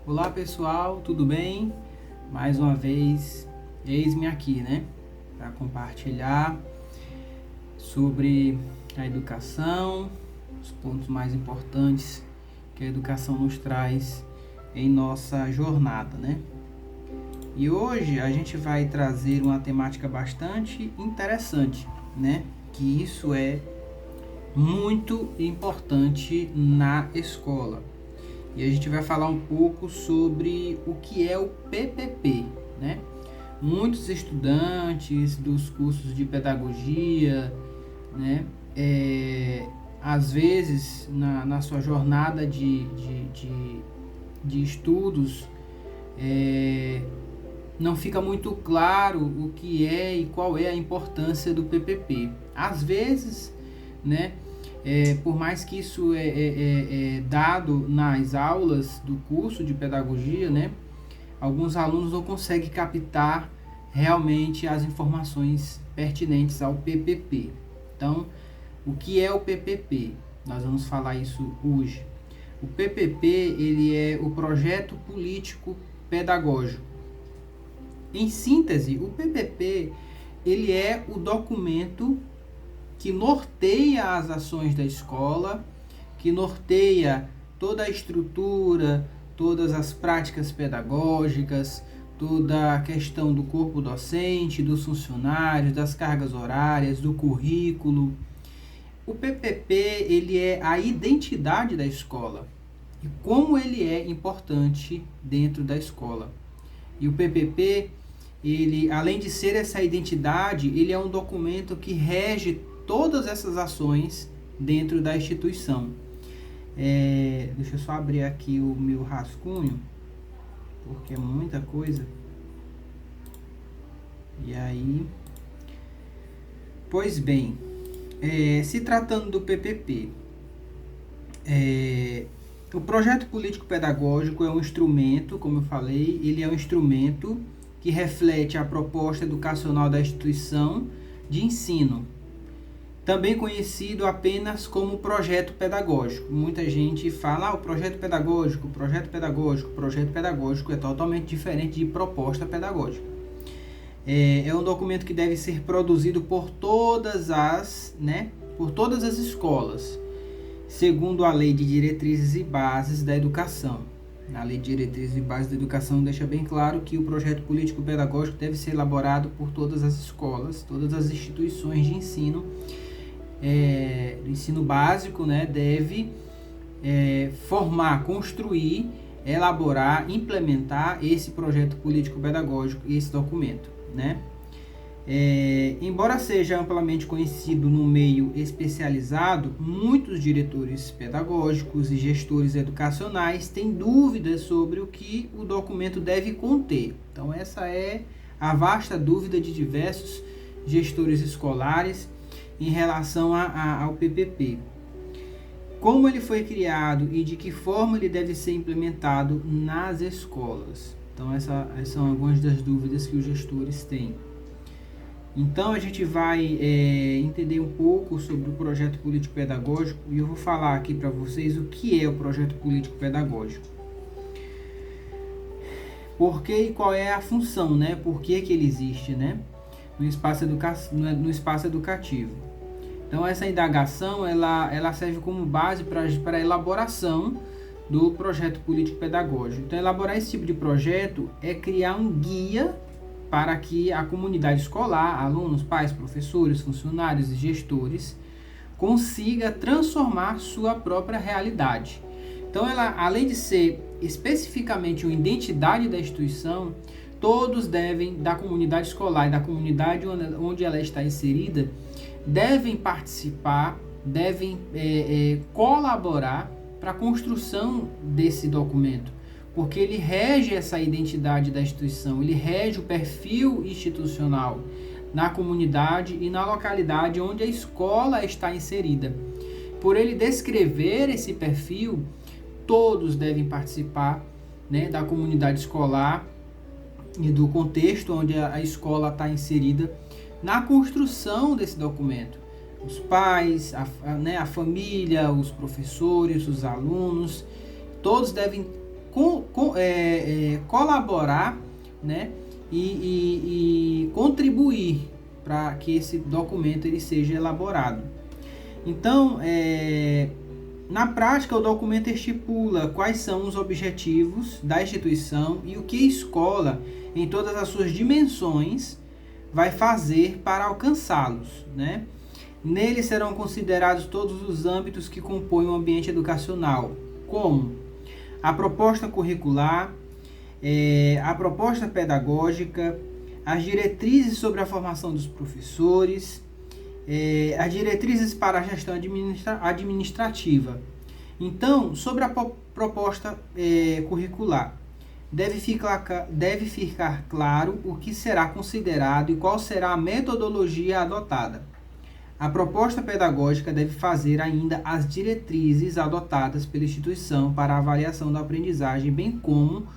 Olá pessoal, tudo bem? Mais uma vez, eis-me aqui, para compartilhar sobre a educação, os pontos mais importantes que a educação nos traz em nossa jornada, E hoje a gente vai trazer uma temática bastante interessante, Que isso é muito importante na escola. E a gente vai falar um pouco sobre o que é o PPP, Muitos estudantes dos cursos de pedagogia, às vezes na sua jornada de estudos, não fica muito claro o que é e qual é a importância do PPP. Às vezes, por mais que isso é dado nas aulas do curso de pedagogia, alguns alunos não conseguem captar realmente as informações pertinentes ao PPP. Então, o que é o PPP? Nós vamos falar isso hoje. O PPP, ele é o projeto político pedagógico. Em síntese, o PPP, ele é o documento que norteia as ações da escola, que norteia toda a estrutura, todas as práticas pedagógicas, toda a questão do corpo docente, dos funcionários, das cargas horárias, do currículo. O PPP, ele é a identidade da escola e como ele é importante dentro da escola. E o PPP, ele, além de ser essa identidade, ele é um documento que rege todas essas ações dentro da instituição. Deixa eu só abrir aqui o meu rascunho, porque é muita coisa. E aí, pois bem, se tratando do PPP, o projeto político pedagógico é um instrumento, como eu falei, ele é um instrumento que reflete a proposta educacional da instituição de ensino, também conhecido apenas como projeto pedagógico. Muita gente fala, o projeto pedagógico é totalmente diferente de proposta pedagógica. É um documento que deve ser produzido por todas as escolas, segundo a Lei de Diretrizes e Bases da Educação. A Lei de Diretrizes e Bases da Educação deixa bem claro que o projeto político-pedagógico deve ser elaborado por todas as escolas, todas as instituições de ensino, do ensino básico, deve formar, construir, elaborar, implementar esse projeto político-pedagógico e esse documento, Embora seja amplamente conhecido no meio especializado, muitos diretores pedagógicos e gestores educacionais têm dúvidas sobre o que o documento deve conter. Então, essa é a vasta dúvida de diversos gestores escolares em relação ao PPP. Como ele foi criado e de que forma ele deve ser implementado nas escolas. Então, essas são algumas das dúvidas que os gestores têm. Então, a gente vai entender um pouco sobre o projeto político-pedagógico e eu vou falar aqui para vocês o que é o projeto político-pedagógico. Por que e qual é a função, Por que ele existe, no espaço educativo. Então, essa indagação, ela serve como base para a elaboração do projeto político-pedagógico. Então, elaborar esse tipo de projeto é criar um guia para que a comunidade escolar, alunos, pais, professores, funcionários e gestores, consiga transformar sua própria realidade. Então, ela, além de ser especificamente uma identidade da instituição, todos da comunidade escolar e da comunidade onde ela está inserida, devem participar, devem colaborar para a construção desse documento, porque ele rege essa identidade da instituição, ele rege o perfil institucional na comunidade e na localidade onde a escola está inserida. Por ele descrever esse perfil, todos devem participar, da comunidade escolar e do contexto onde a escola está inserida na construção desse documento. Os pais, a família, os professores, os alunos, todos devem colaborar, né, e contribuir para que esse documento ele seja elaborado. Então, na prática, o documento estipula quais são os objetivos da instituição e o que a escola, em todas as suas dimensões, vai fazer para alcançá-los, né? Nele serão considerados todos os âmbitos que compõem o ambiente educacional, como a proposta curricular, a proposta pedagógica, as diretrizes sobre a formação dos professores, as diretrizes para a gestão administrativa. Então, sobre a proposta curricular, deve ficar claro o que será considerado e qual será a metodologia adotada. A proposta pedagógica deve fazer ainda as diretrizes adotadas pela instituição para a avaliação da aprendizagem, bem como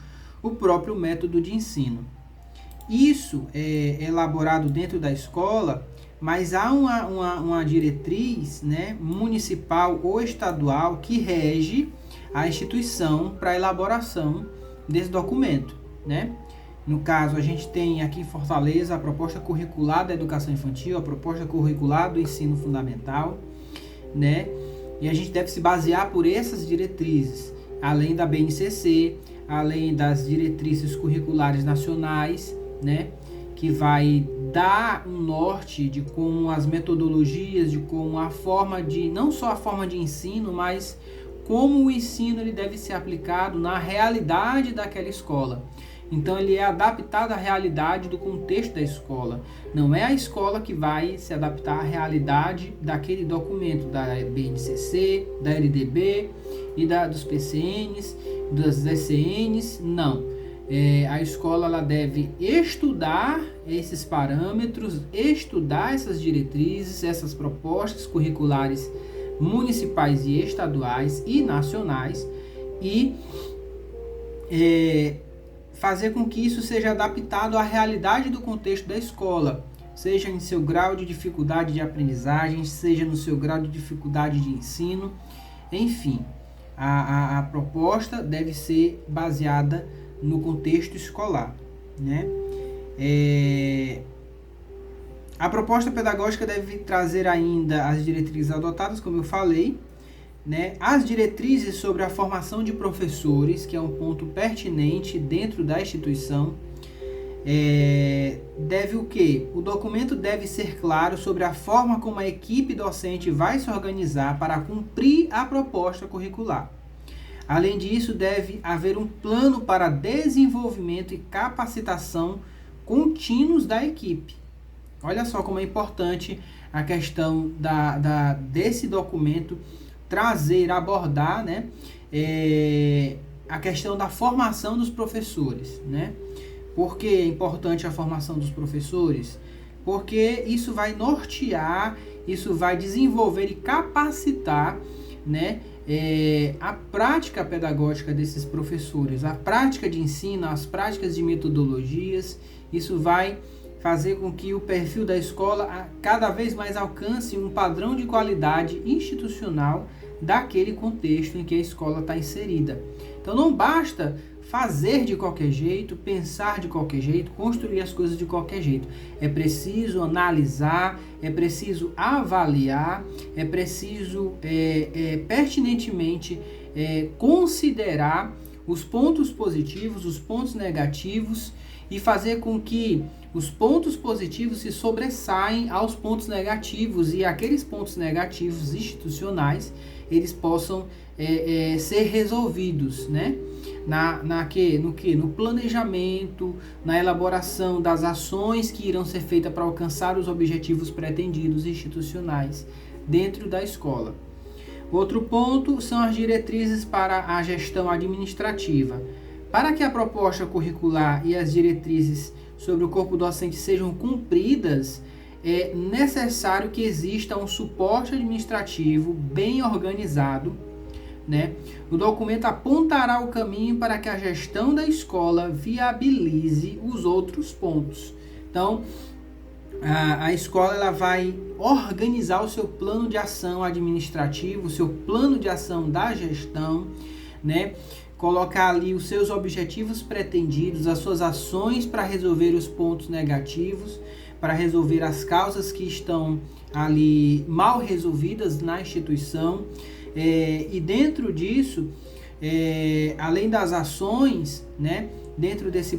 o próprio método de ensino. Isso é elaborado dentro da escola, mas há uma diretriz, né, municipal ou estadual que rege a instituição para a elaboração desse documento, né? No caso, a gente tem aqui em Fortaleza a proposta curricular da educação infantil, a proposta curricular do ensino fundamental, né? E a gente deve se basear por essas diretrizes, além da BNCC, além das diretrizes curriculares nacionais, né? Que vai dar um norte de como as metodologias, de como a forma de, não só a forma de ensino, mas como o ensino ele deve ser aplicado na realidade daquela escola. Então ele é adaptado à realidade do contexto da escola. Não é a escola que vai se adaptar à realidade daquele documento da BNCC, da LDB e dos PCNs, das DCNs, não. A escola ela deve estudar esses parâmetros, estudar essas diretrizes, essas propostas curriculares municipais e estaduais e nacionais e fazer com que isso seja adaptado à realidade do contexto da escola, seja em seu grau de dificuldade de aprendizagem, seja no seu grau de dificuldade de ensino, enfim, a proposta deve ser baseada no contexto escolar, né? A proposta pedagógica deve trazer ainda as diretrizes adotadas, como eu falei, né? As diretrizes sobre a formação de professores, que é um ponto pertinente dentro da instituição. Deve o quê? O documento deve ser claro sobre a forma como a equipe docente vai se organizar para cumprir a proposta curricular. Além disso, deve haver um plano para desenvolvimento e capacitação contínuos da equipe. Olha só como é importante a questão desse documento abordar, né, a questão da formação dos professores, né? Por que é importante a formação dos professores? Porque isso vai nortear, isso vai desenvolver e capacitar, né, a prática pedagógica desses professores, a prática de ensino, as práticas de metodologias. Isso vai fazer com que o perfil da escola cada vez mais alcance um padrão de qualidade institucional daquele contexto em que a escola está inserida. Então não basta fazer de qualquer jeito, pensar de qualquer jeito, construir as coisas de qualquer jeito. É preciso analisar, é preciso avaliar, é preciso pertinentemente considerar os pontos positivos, os pontos negativos e fazer com que os pontos positivos se sobressaem aos pontos negativos e aqueles pontos negativos institucionais eles possam ser resolvidos, né? No planejamento, na elaboração das ações que irão ser feitas para alcançar os objetivos pretendidos institucionais dentro da escola. Outro ponto são as diretrizes para a gestão administrativa. Para que a proposta curricular e as diretrizes sobre o corpo docente sejam cumpridas, é necessário que exista um suporte administrativo bem organizado, né? O documento apontará o caminho para que a gestão da escola viabilize os outros pontos. Então, a escola ela vai organizar o seu plano de ação administrativo, o seu plano de ação da gestão, né? colocar ali os seus objetivos pretendidos, as suas ações para resolver os pontos negativos, para resolver as causas que estão ali mal resolvidas na instituição. E dentro disso, além das ações, né, dentro desse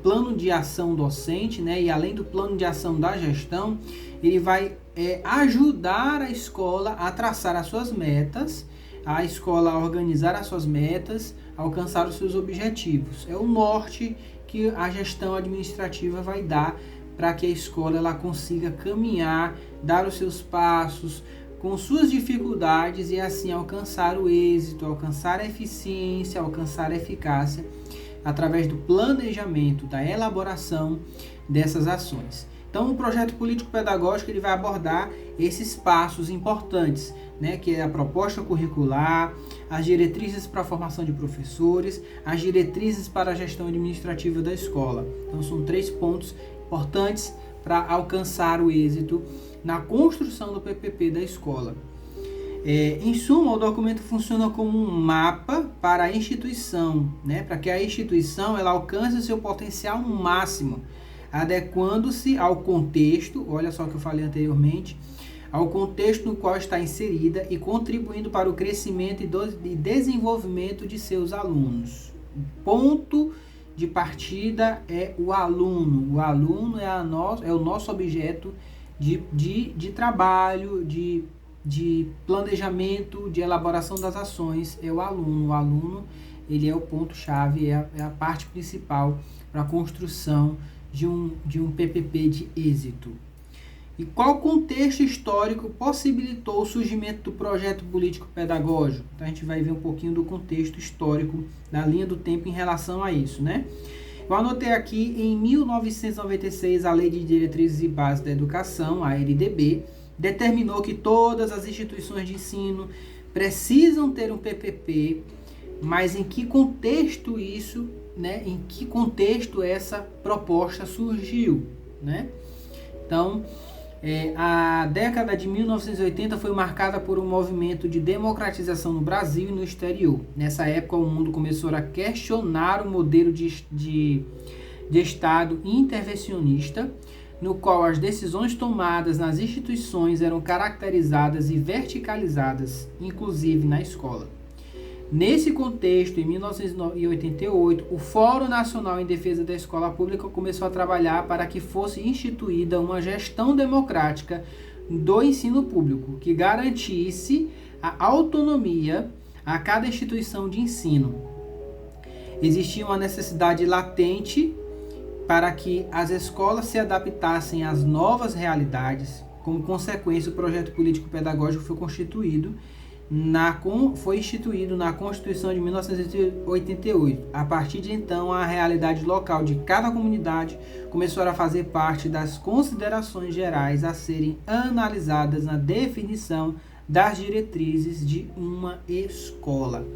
plano de ação docente, né, e além do plano de ação da gestão, ele vai ajudar a escola a traçar as suas metas, a escola a organizar as suas metas, alcançar os seus objetivos. É o norte que a gestão administrativa vai dar para que a escola ela consiga caminhar, dar os seus passos, com suas dificuldades e assim alcançar o êxito, alcançar a eficiência, alcançar a eficácia através do planejamento, da elaboração dessas ações. Então, o projeto político-pedagógico ele vai abordar esses passos importantes, né, que é a proposta curricular, as diretrizes para a formação de professores, as diretrizes para a gestão administrativa da escola. Então, são 3 pontos importantes para alcançar o êxito na construção do PPP da escola. Em suma, o documento funciona como um mapa para a instituição, né, para que a instituição ela alcance o seu potencial máximo, adequando-se ao contexto, olha só o que eu falei anteriormente, ao contexto no qual está inserida e contribuindo para o crescimento e desenvolvimento de seus alunos. O ponto de partida é o aluno. O aluno é o nosso objeto de trabalho, de planejamento, de elaboração das ações, é o aluno. O aluno ele é o ponto-chave, é a parte principal para a construção de um PPP de êxito. E qual contexto histórico possibilitou o surgimento do projeto político-pedagógico? Então a gente vai ver um pouquinho do contexto histórico, da linha do tempo em relação a isso, né? Eu anotei aqui, em 1996, a Lei de Diretrizes e Bases da Educação, a LDB, determinou que todas as instituições de ensino precisam ter um PPP, mas em que contexto isso, né? Em que contexto essa proposta surgiu, né? Então, a década de 1980 foi marcada por um movimento de democratização no Brasil e no exterior. Nessa época, o mundo começou a questionar o modelo de Estado intervencionista, no qual as decisões tomadas nas instituições eram caracterizadas e verticalizadas, inclusive na escola. Nesse contexto, em 1988, o Fórum Nacional em Defesa da Escola Pública começou a trabalhar para que fosse instituída uma gestão democrática do ensino público, que garantisse a autonomia a cada instituição de ensino. Existia uma necessidade latente para que as escolas se adaptassem às novas realidades. Como consequência, o projeto político-pedagógico foi instituído na Constituição de 1988. A partir de então, a realidade local de cada comunidade começou a fazer parte das considerações gerais a serem analisadas na definição das diretrizes de uma escola.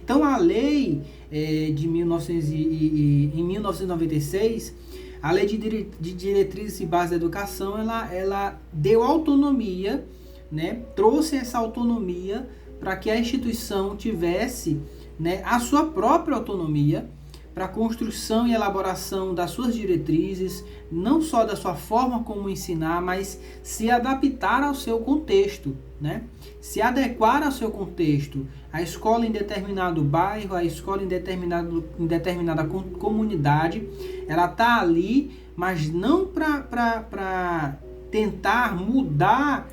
Então, a lei em 1996, a Lei de Diretrizes e Bases da Educação, ela deu autonomia, né, trouxe essa autonomia para que a instituição tivesse, né, a sua própria autonomia para a construção e elaboração das suas diretrizes, não só da sua forma como ensinar, mas se adaptar ao seu contexto, né? Se adequar ao seu contexto. A escola em determinado bairro, a escola em determinada comunidade, ela está ali, mas não para tentar mudar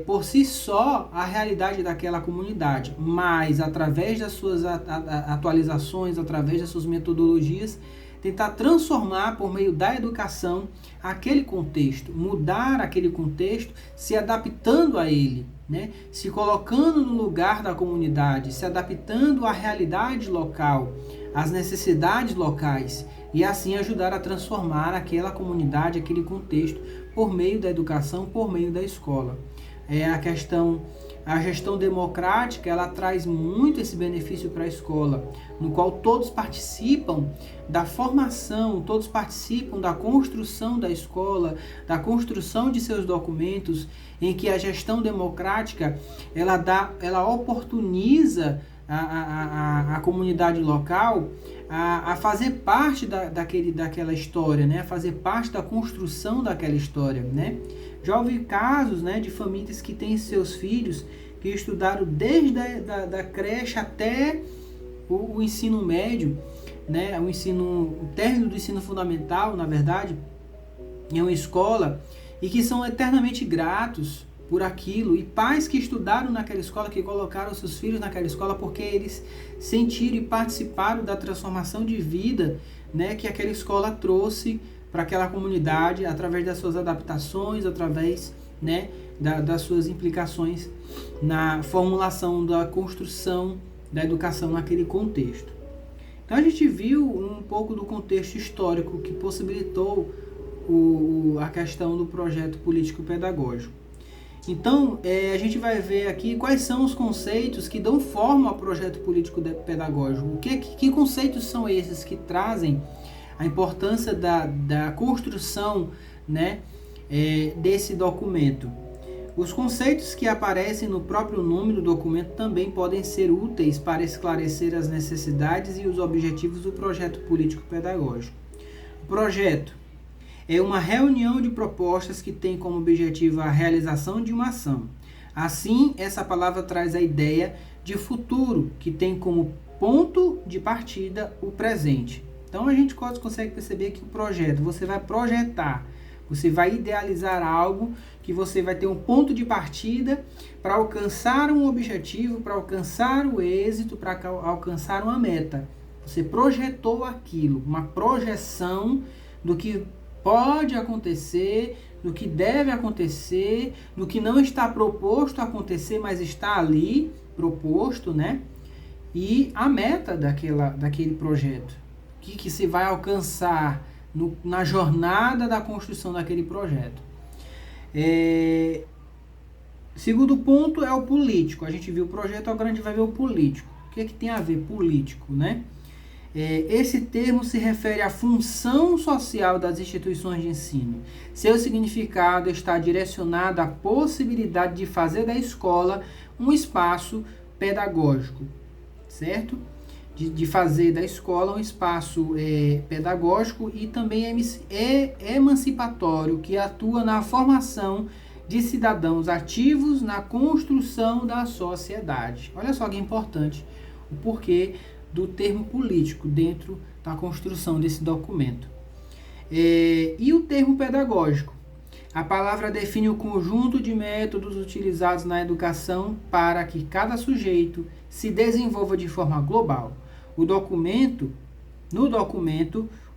por si só a realidade daquela comunidade, mas através das suas atualizações, através das suas metodologias, tentar transformar por meio da educação aquele contexto, mudar aquele contexto, se adaptando a ele, né? Se colocando no lugar da comunidade, se adaptando à realidade local, às necessidades locais, e assim ajudar a transformar aquela comunidade, aquele contexto, por meio da educação, por meio da escola. A gestão democrática, ela traz muito esse benefício para a escola, no qual todos participam da formação, todos participam da construção da escola, da construção de seus documentos, em que a gestão democrática ela oportuniza, a comunidade local a fazer parte daquela história, né? A fazer parte da construção daquela história, né? Já ouvi casos, né, de famílias que têm seus filhos que estudaram desde da creche até o ensino médio, né? O término do ensino fundamental, na verdade, em uma escola, e que são eternamente gratos por aquilo, e pais que estudaram naquela escola, que colocaram seus filhos naquela escola porque eles sentiram e participaram da transformação de vida, né, que aquela escola trouxe para aquela comunidade através das suas adaptações, através, né, das suas implicações na formulação da construção da educação naquele contexto. Então a gente viu um pouco do contexto histórico que possibilitou a questão do projeto político-pedagógico. Então, a gente vai ver aqui quais são os conceitos que dão forma ao projeto político-pedagógico. Que conceitos são esses que trazem a importância da construção, né, desse documento? Os conceitos que aparecem no próprio nome do documento também podem ser úteis para esclarecer as necessidades e os objetivos do projeto político-pedagógico. O projeto é uma reunião de propostas que tem como objetivo a realização de uma ação. Assim, essa palavra traz a ideia de futuro, que tem como ponto de partida o presente. Então, a gente consegue perceber que o projeto, você vai projetar, você vai idealizar algo que você vai ter um ponto de partida para alcançar um objetivo, para alcançar o êxito, para alcançar uma meta. Você projetou aquilo, uma projeção do que pode acontecer, do que deve acontecer, do que não está proposto a acontecer, mas está ali proposto, né? E a meta daquele projeto, que se vai alcançar na jornada da construção daquele projeto. Segundo ponto é o político. A gente viu o projeto, agora a gente vai ver o político. O que tem a ver político, né? Esse termo se refere à função social das instituições de ensino. Seu significado está direcionado à possibilidade de fazer da escola um espaço pedagógico, certo? De fazer da escola um espaço pedagógico e também emancipatório, que atua na formação de cidadãos ativos na construção da sociedade. Olha só que importante o porquê do termo político dentro da construção desse documento. E o termo pedagógico? A palavra define o conjunto de métodos utilizados na educação para que cada sujeito se desenvolva de forma global. No documento,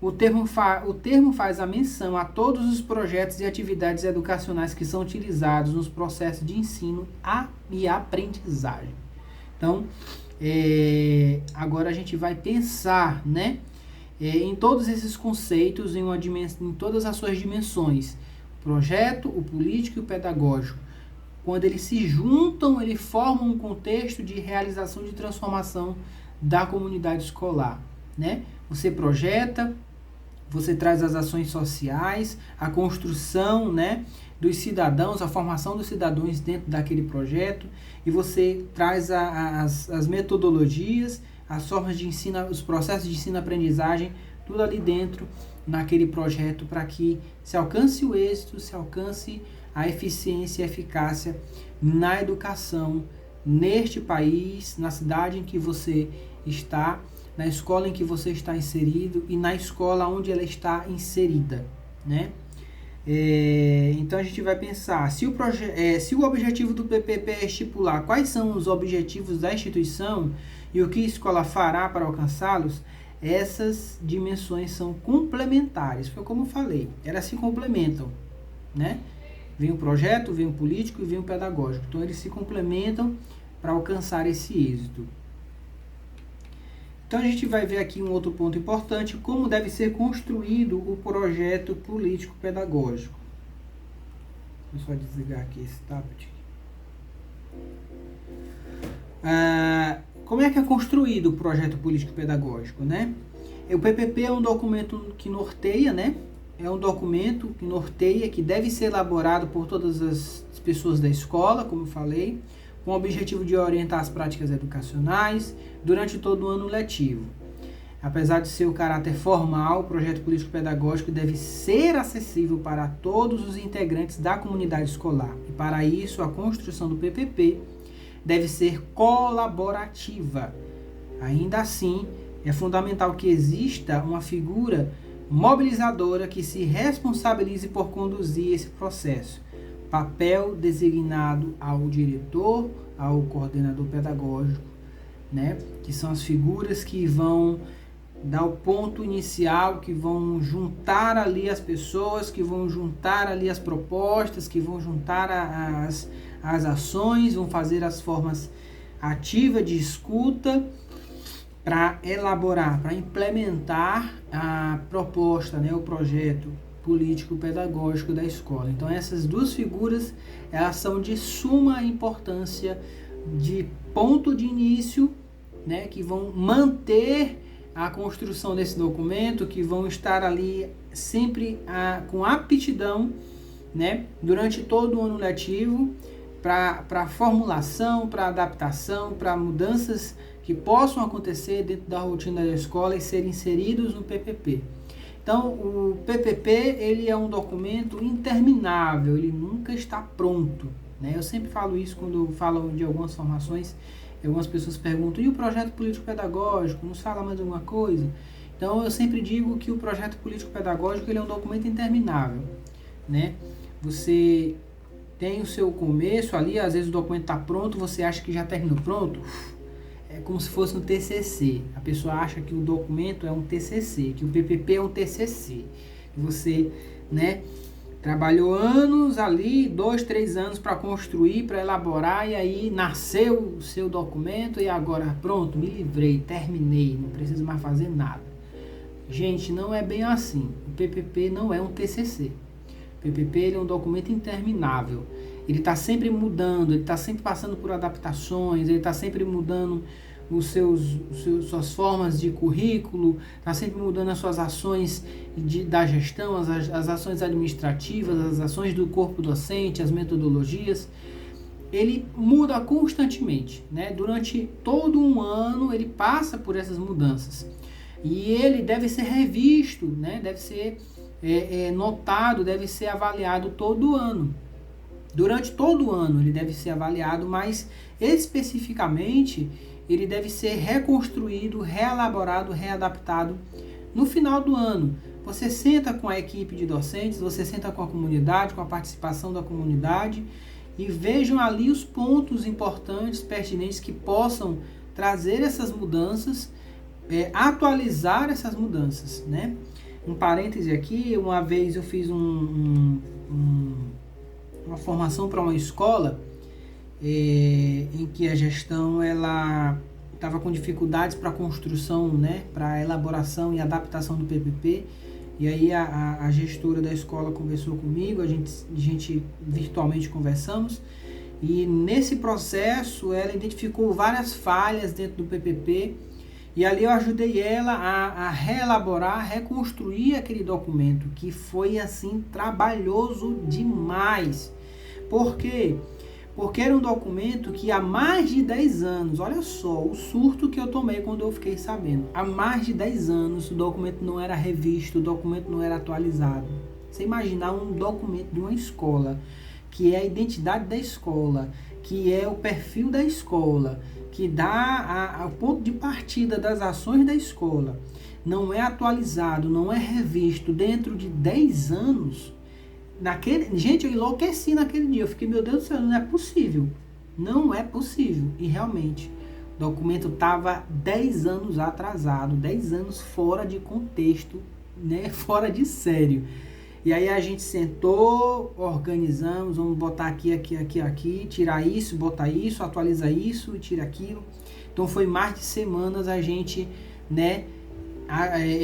o termo faz a menção a todos os projetos e atividades educacionais que são utilizados nos processos de ensino e aprendizagem. Então, agora a gente vai pensar, né, em todos esses conceitos, em todas as suas dimensões. O projeto, o político e o pedagógico. Quando eles se juntam, eles formam um contexto de realização de transformação da comunidade escolar, né? Você projeta, você traz as ações sociais, a construção, né, dos cidadãos, a formação dos cidadãos dentro daquele projeto, e você traz as metodologias, as formas de ensino, os processos de ensino-aprendizagem, tudo ali dentro, naquele projeto, para que se alcance o êxito, se alcance a eficiência e eficácia na educação, neste país, na cidade em que você está, na escola em que você está inserido e na escola onde ela está inserida, né? Então a gente vai pensar, se o objetivo do PPP é estipular quais são os objetivos da instituição e o que a escola fará para alcançá-los, essas dimensões são complementares. Foi como eu falei, elas se complementam, né? Vem o projeto, vem o político e vem o pedagógico. Então eles se complementam para alcançar esse êxito. Então a gente vai ver aqui um outro ponto importante, como deve ser construído o projeto político-pedagógico. Deixa eu só desligar aqui esse tablet. Como é que é construído o projeto político-pedagógico, né? O PPP é um documento que norteia, né? É um documento que norteia, que deve ser elaborado por todas as pessoas da escola, como eu falei, com o objetivo de orientar as práticas educacionais durante todo o ano letivo. Apesar de seu caráter formal, o projeto político-pedagógico deve ser acessível para todos os integrantes da comunidade escolar. E para isso, a construção do PPP deve ser colaborativa. Ainda assim, é fundamental que exista uma figura mobilizadora que se responsabilize por conduzir esse processo. Papel designado ao diretor, ao coordenador pedagógico, né? Que são as figuras que vão dar o ponto inicial, que vão juntar ali as pessoas, que vão juntar ali as propostas, que vão juntar as ações, vão fazer as formas ativas de escuta para elaborar, para implementar a proposta, né, o projeto político-pedagógico da escola. Então essas duas figuras, elas são de suma importância, de ponto de início, né, que vão manter a construção desse documento, que vão estar ali sempre com aptidão, né, durante todo o ano letivo, para formulação, para adaptação, para mudanças que possam acontecer dentro da rotina da escola e serem inseridos no PPP. Então, o PPP, ele é um documento interminável, ele nunca está pronto, né? Eu sempre falo isso quando falo de algumas formações. Algumas pessoas perguntam, e o projeto político-pedagógico, nos fala mais alguma coisa? Então, eu sempre digo que o projeto político-pedagógico ele é um documento interminável, né? Você tem o seu começo ali, às vezes o documento está pronto, você acha que já terminou pronto, é como se fosse um TCC. A pessoa acha que o documento é um TCC, que o PPP é um TCC. Que você, né, trabalhou anos ali, 2, 3 anos para construir, para elaborar, e aí nasceu o seu documento e agora pronto, me livrei, terminei, não preciso mais fazer nada. Gente, não é bem assim. O PPP não é um TCC. O PPP ele é um documento interminável. Ele está sempre mudando, ele está sempre passando por adaptações, ele está sempre mudando suas formas de currículo, está sempre mudando as suas ações da gestão, as ações administrativas, as ações do corpo docente, as metodologias. Ele muda constantemente, né? Durante todo um ano ele passa por essas mudanças. E ele deve ser revisto, né? Deve ser notado, deve ser avaliado todo ano. Durante todo o ano ele deve ser avaliado, mas especificamente ele deve ser reconstruído, reelaborado, readaptado no final do ano. Você senta com a equipe de docentes, você senta com a comunidade, com a participação da comunidade e vejam ali os pontos importantes, pertinentes que possam trazer essas mudanças, atualizar essas mudanças, né? Um parêntese aqui, uma vez eu fiz uma formação para uma escola em que a gestão ela estava com dificuldades para a construção, né, para a elaboração e adaptação do PPP. E aí a gestora da escola conversou comigo, a gente virtualmente conversamos, e nesse processo ela identificou várias falhas dentro do PPP, e ali eu ajudei ela a reelaborar, reconstruir aquele documento, que foi assim trabalhoso demais. Por quê? Porque era um documento que há mais de 10 anos, olha só o surto que eu tomei quando eu fiquei sabendo. Há mais de 10 anos o documento não era revisto, o documento não era atualizado. Você imaginar um documento de uma escola, que é a identidade da escola, que é o perfil da escola, que dá o ponto de partida das ações da escola, não é atualizado, não é revisto dentro de 10 anos... Gente, eu enlouqueci naquele dia. Eu fiquei, meu Deus do céu, não é possível. Não é possível. E realmente, o documento estava 10 anos atrasado, 10 anos fora de contexto, né? Fora de sério. E aí a gente sentou, organizamos, vamos botar aqui, tirar isso, botar isso, atualiza isso e tira aquilo. Então foi mais de semanas a gente, né?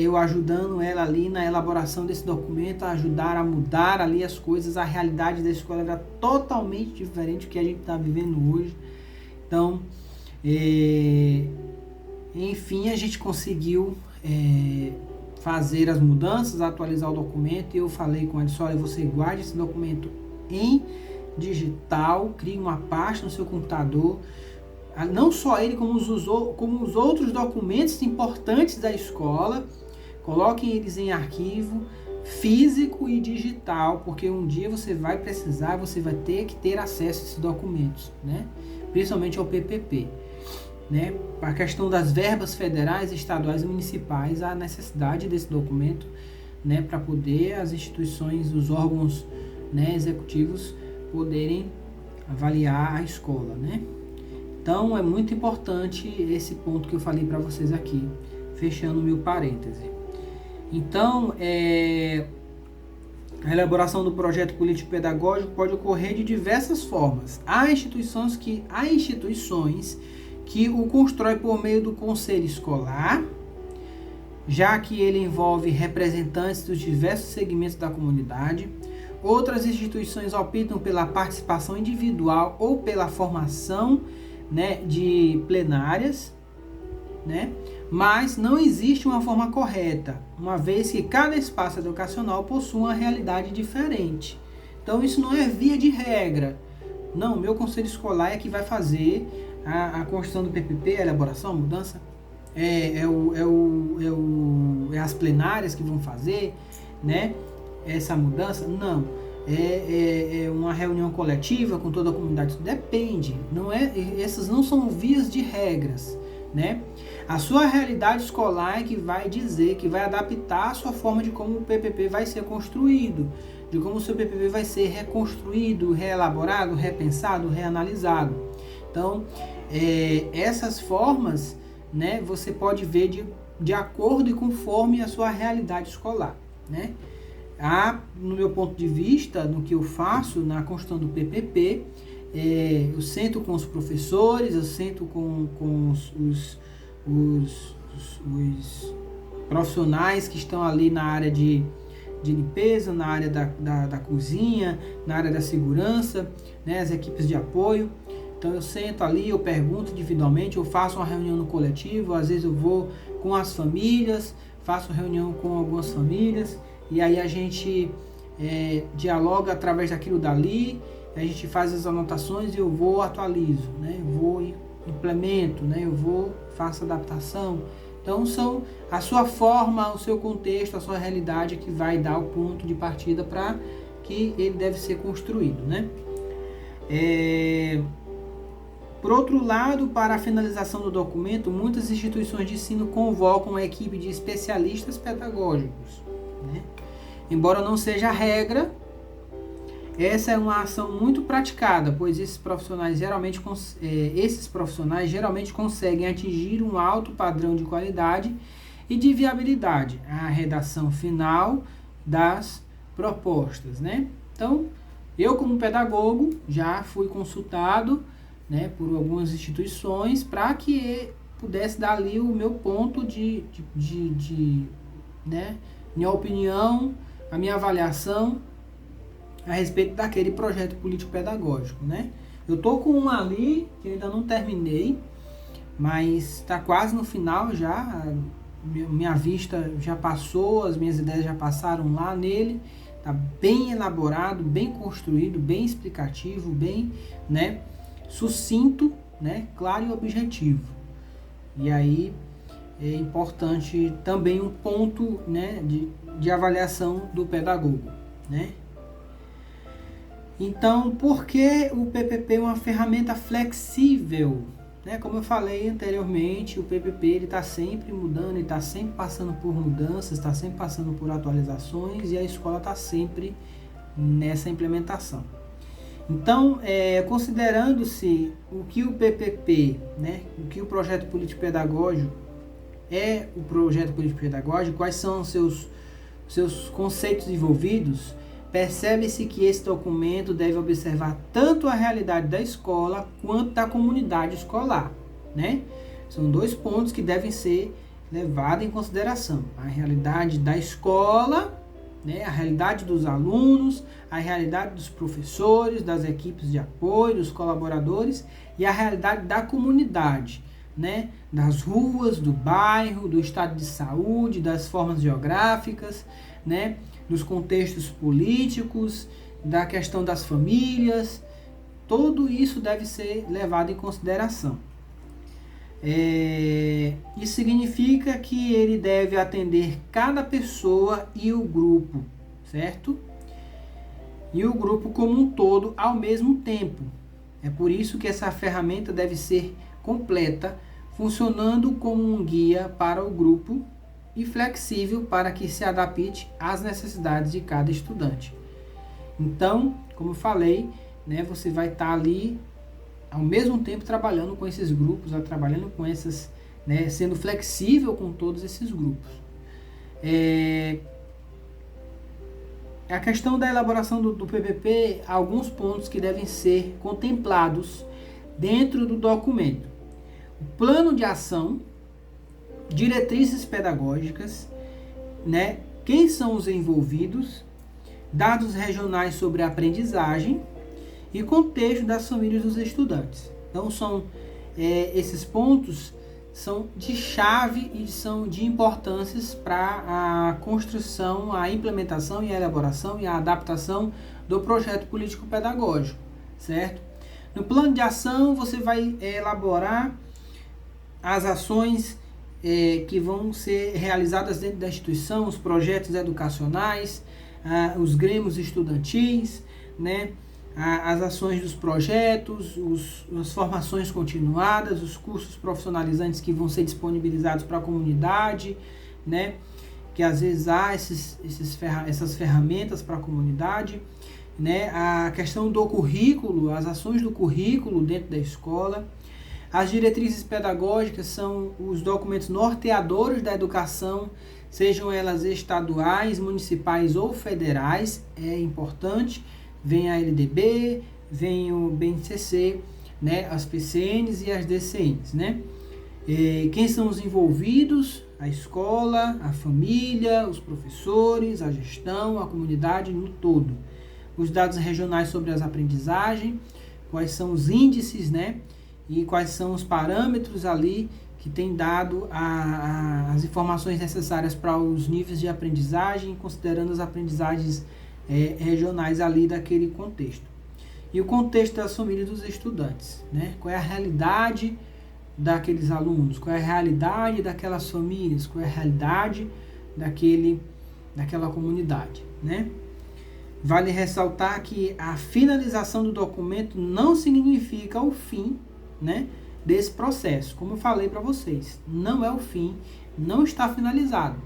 Eu ajudando ela ali na elaboração desse documento, a ajudar a mudar ali as coisas. A realidade da escola era totalmente diferente do que a gente está vivendo hoje. Então, enfim, a gente conseguiu fazer as mudanças, atualizar o documento. E eu falei com ela, olha, você guarde esse documento em digital, crie uma pasta no seu computador, não só ele, como os outros documentos importantes da escola, coloquem eles em arquivo físico e digital, porque um dia você vai precisar, você vai ter que ter acesso a esses documentos, né? Principalmente ao PPP. Né? A questão das verbas federais, estaduais e municipais, a necessidade desse documento, né, para poder as instituições, os órgãos, né, executivos poderem avaliar a escola, né? Então é muito importante esse ponto que eu falei para vocês aqui, fechando o meu parêntese. Então, a elaboração do projeto político-pedagógico pode ocorrer de diversas formas. Há instituições que o constrói por meio do conselho escolar, já que ele envolve representantes dos diversos segmentos da comunidade. Outras instituições optam pela participação individual ou pela formação, né, de plenárias, né? Mas não existe uma forma correta, uma vez que cada espaço educacional possui uma realidade diferente. Então isso não é via de regra. Não, meu conselho escolar é que vai fazer a construção do PPP, a elaboração, a mudança. É as plenárias que vão fazer, né, essa mudança? Não. É uma reunião coletiva com toda a comunidade? Depende. Essas não são vias de regras, né? A sua realidade escolar é que vai dizer, que vai adaptar a sua forma de como o PPP vai ser construído, de como o seu PPP vai ser reconstruído, reelaborado, repensado, reanalisado. Então, essas formas, né, você pode ver de acordo e conforme a sua realidade escolar, né? No meu ponto de vista, no que eu faço na construção do PPP, eu sento com os professores, eu sento com os profissionais que estão ali na área de limpeza, na área da cozinha, na área da segurança, né, as equipes de apoio. Então eu sento ali, eu pergunto individualmente, eu faço uma reunião no coletivo, às vezes eu vou com as famílias, faço reunião com algumas famílias, e aí a gente dialoga através daquilo dali, a gente faz as anotações e eu vou atualizo, né? Eu vou e implemento, né? Faço adaptação. Então são a sua forma, o seu contexto, a sua realidade que vai dar o ponto de partida para que ele deve ser construído, né? Por outro lado, para a finalização do documento, muitas instituições de ensino convocam uma equipe de especialistas pedagógicos, né? Embora não seja a regra, essa é uma ação muito praticada, pois esses profissionais geralmente conseguem atingir um alto padrão de qualidade e de viabilidade à redação final das propostas, né? Então, eu como pedagogo já fui consultado, né, por algumas instituições para que pudesse dar ali o meu ponto né, minha opinião, a minha avaliação a respeito daquele projeto político-pedagógico, né? Eu tô com um ali que eu ainda não terminei, mas está quase no final já. Minha vista já passou, as minhas ideias já passaram lá nele. Tá bem elaborado, bem construído, bem explicativo, bem, né, sucinto, né, claro e objetivo. E aí é importante também um ponto, né, de avaliação do pedagogo, né? Então, por que o PPP é uma ferramenta flexível? Né? Como eu falei anteriormente, o PPP está sempre mudando, ele está sempre passando por mudanças, está sempre passando por atualizações e a escola está sempre nessa implementação. Então, considerando-se o que o PPP, né, o que o projeto político-pedagógico é o projeto político-pedagógico, quais são os seus conceitos envolvidos, percebe-se que esse documento deve observar tanto a realidade da escola quanto da comunidade escolar, né? São dois pontos que devem ser levados em consideração. A realidade da escola, né? A realidade dos alunos, a realidade dos professores, das equipes de apoio, dos colaboradores e a realidade da comunidade, né? Das ruas, do bairro, do estado de saúde, das formas geográficas, né? Dos contextos políticos, da questão das famílias, tudo isso deve ser levado em consideração. Isso significa que ele deve atender cada pessoa e o grupo, certo? E o grupo como um todo ao mesmo tempo. É por isso que essa ferramenta deve ser completa, funcionando como um guia para o grupo e flexível para que se adapte às necessidades de cada estudante. Então, como eu falei, né, você vai estar ali ao mesmo tempo trabalhando com esses grupos, trabalhando com essas, né, sendo flexível com todos esses grupos. A questão da elaboração do PPP, alguns pontos que devem ser contemplados dentro do documento. O plano de ação, diretrizes pedagógicas, né, quem são os envolvidos, dados regionais sobre a aprendizagem e contexto das famílias dos estudantes. Então, esses pontos são de chave e são de importância para a construção, a implementação e a elaboração e a adaptação do projeto político-pedagógico, certo? No plano de ação, você vai elaborar as ações que vão ser realizadas dentro da instituição, os projetos educacionais, os grêmios estudantis, né? As ações dos projetos, as formações continuadas, os cursos profissionalizantes que vão ser disponibilizados para a comunidade, né? Que às vezes há essas ferramentas para a comunidade, né? A questão do currículo, as ações do currículo dentro da escola. As diretrizes pedagógicas são os documentos norteadores da educação, sejam elas estaduais, municipais ou federais, é importante. Vem a LDB, vem o BNCC, né, as PCNs e as DCNs, né? Quem são os envolvidos? A escola, a família, os professores, a gestão, a comunidade no todo. Os dados regionais sobre as aprendizagens, quais são os índices, né? E quais são os parâmetros ali que tem dado as informações necessárias para os níveis de aprendizagem, considerando as aprendizagens regionais ali daquele contexto. E o contexto das famílias dos estudantes, né? Qual é a realidade daqueles alunos, qual é a realidade daquelas famílias, qual é a realidade daquela comunidade, né? Vale ressaltar que a finalização do documento não significa o fim, né, desse processo. Como eu falei para vocês, não é o fim, não está finalizado.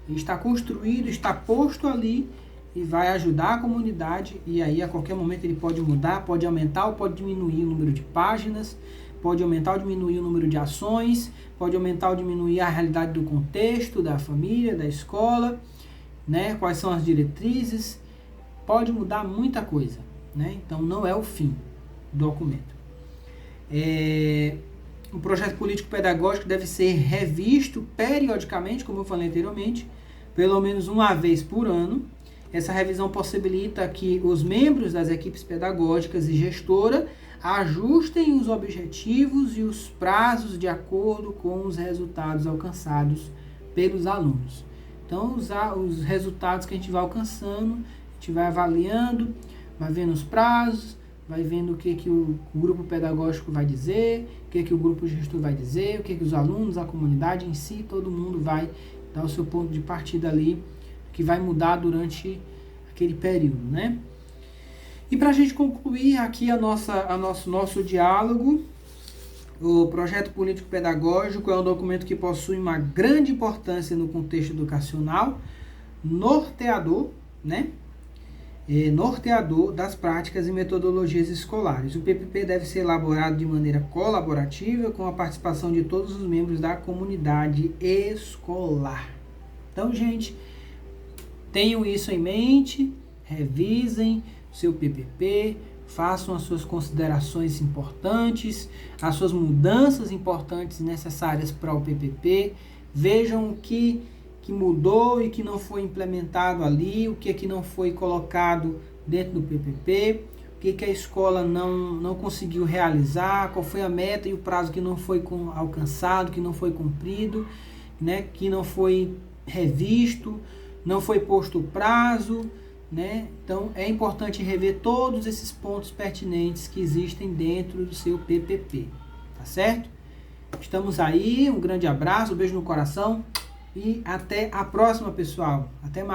Ele está construído, está posto ali e vai ajudar a comunidade, e aí a qualquer momento ele pode mudar, pode aumentar ou pode diminuir o número de páginas, pode aumentar ou diminuir o número de ações, pode aumentar ou diminuir a realidade do contexto, da família, da escola, né? Quais são as diretrizes, pode mudar muita coisa, né? Então não é o fim do documento. O projeto político-pedagógico deve ser revisto periodicamente, como eu falei anteriormente, pelo menos uma vez por ano. Essa revisão possibilita que os membros das equipes pedagógicas e gestora ajustem os objetivos e os prazos de acordo com os resultados alcançados pelos alunos. Então, os resultados que a gente vai alcançando, a gente vai avaliando, vai vendo os prazos, vai vendo o que o grupo pedagógico vai dizer, o que o grupo gestor vai dizer, o que os alunos, a comunidade em si, todo mundo vai dar o seu ponto de partida ali, que vai mudar durante aquele período, né? E para a gente concluir aqui nosso diálogo, o projeto político-pedagógico é um documento que possui uma grande importância no contexto educacional, norteador, né? Norteador das práticas e metodologias escolares. O PPP deve ser elaborado de maneira colaborativa com a participação de todos os membros da comunidade escolar. Então, gente, tenham isso em mente, revisem o seu PPP, façam as suas considerações importantes, as suas mudanças importantes necessárias para o PPP, vejam o que mudou e que não foi implementado ali, o que não foi colocado dentro do PPP, o que a escola não conseguiu realizar, qual foi a meta e o prazo que não foi alcançado, que não foi cumprido, né, que não foi revisto, não foi posto o prazo, né? Então é importante rever todos esses pontos pertinentes que existem dentro do seu PPP, tá certo? Estamos aí, um grande abraço, um beijo no coração e até a próxima, pessoal. Até mais.